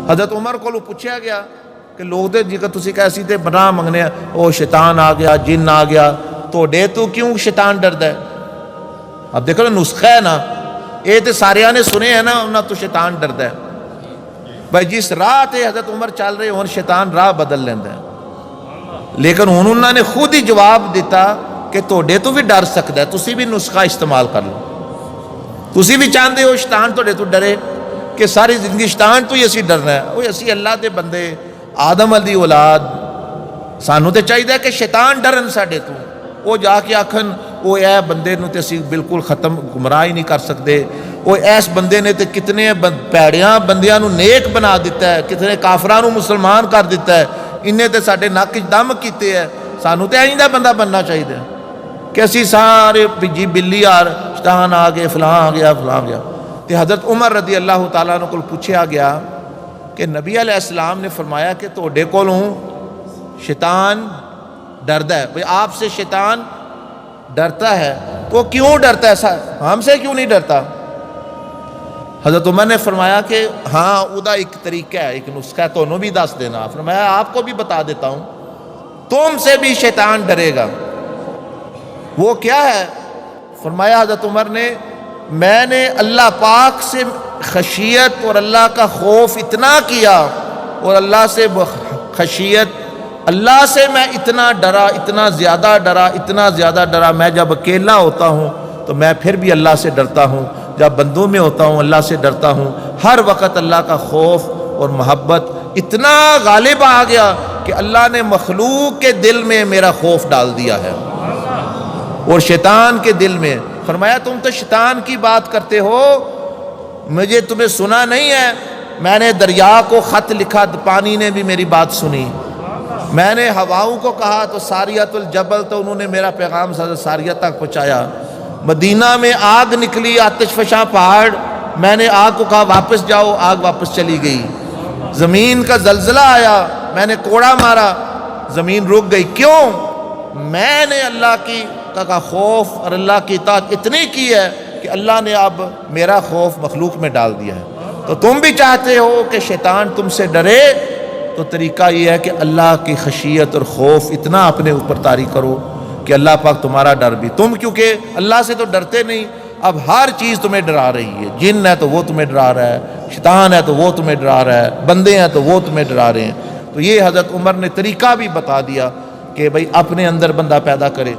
حضرت عمر کو پوچھا گیا کہ لوگ تے جی تسی کیسی تے پناہ منگنے او شیطان آ گیا، جن آ گیا، توڑے تو کیوں شیطان ڈردا ہے؟ اب دیکھو نا نسخہ ہے نا، اے تے سارے نے سنے ہیں نا، انہاں تو شیطان ڈردا ہے بھائی جس راہ تے حضرت عمر چل رہے ہون شیطان راہ بدل لیندا ہے، لیکن ہن انہوں نے خود ہی جواب دیتا کہ توڑے تو بھی ڈر سکتا ہے، تسی بھی نسخہ استعمال کر لو، تسی بھی چاہتے ہو شیطان توڑے تو ڈرے کہ ساری زندگی شیطان تو ہی اسی ڈرنا ہے؟ وہ اسی اللہ دے بندے آدم علیہ اولاد سانو تے چاہیے کہ شیطان ڈرن ساڈے تو، وہ جا کے آکھن وہ اے بندے نو تے اسی بالکل ختم گمراہ ہی نہیں کر سکتے، وہ ایس بندے نے تے کتنے پیڑیاں بندیاں نو نیک بنا دیتا ہے، کتنے کافراں نو مسلمان کر دیتا ہے، انہیں تے ساڈے نک دم کیتے ہے، سانو تے آئندہ بندہ بننا چاہیے کہ اسی سارے جی بلی آر شیطان آ گئے، فلاں آ گیا، فلاں آ گیا۔ تے حضرت عمر رضی اللہ تعالیٰ عنہ کو پوچھا گیا کہ نبی علیہ السلام نے فرمایا کہ توڑے کولوں شیطان ڈردا ہے، بھئی آپ سے شیطان ڈرتا ہے، تو کیوں ڈرتا ہے، ہم سے کیوں نہیں ڈرتا؟ حضرت عمر نے فرمایا کہ ہاں ادا ایک طریقہ ہے، ایک نسخہ ہے، تو انہوں بھی دس دینا۔ فرمایا آپ کو بھی بتا دیتا ہوں، تم سے بھی شیطان ڈرے گا۔ وہ کیا ہے؟ فرمایا حضرت عمر نے میں نے اللہ پاک سے خشیت اور اللہ کا خوف اتنا کیا، اور اللہ سے خشیت اللہ سے میں اتنا ڈرا، اتنا زیادہ ڈرا، اتنا زیادہ ڈرا، میں جب اکیلا ہوتا ہوں تو میں پھر بھی اللہ سے ڈرتا ہوں، جب بندوں میں ہوتا ہوں اللہ سے ڈرتا ہوں، ہر وقت اللہ کا خوف اور محبت اتنا غالب آ گیا کہ اللہ نے مخلوق کے دل میں میرا خوف ڈال دیا ہے اور شیطان کے دل میں۔ فرمایا تم تو شیطان کی بات کرتے ہو، مجھے تمہیں سنا نہیں ہے؟ میں نے دریا کو خط لکھا، پانی نے بھی میری بات سنی، میں نے ہواؤں کو کہا تو ساریت الجبل، تو انہوں نے میرا پیغام ساریت تک پہنچایا، مدینہ میں آگ نکلی، آتش فشاں پہاڑ، میں نے آگ کو کہا واپس جاؤ، آگ واپس چلی گئی، زمین کا زلزلہ آیا، میں نے کوڑا مارا، زمین رک گئی۔ کیوں؟ میں نے اللہ کا خوف اور اللہ کی اطاعت اتنی کی ہے کہ اللہ نے اب میرا خوف مخلوق میں ڈال دیا ہے۔ تو تم بھی چاہتے ہو کہ شیطان تم سے ڈرے، تو طریقہ یہ ہے کہ اللہ کی خشیت اور خوف اتنا اپنے اوپر طاری کرو کہ اللہ پاک تمہارا ڈر بھی، تم کیونکہ اللہ سے تو ڈرتے نہیں، اب ہر چیز تمہیں ڈرا رہی ہے، جن ہے تو وہ تمہیں ڈرا رہا ہے، شیطان ہے تو وہ تمہیں ڈرا رہا ہے، بندے ہیں تو وہ تمہیں ڈرا رہے ہیں۔ تو یہ حضرت عمر نے طریقہ بھی بتا دیا کہ بھئی اپنے اندر بندہ پیدا کرے۔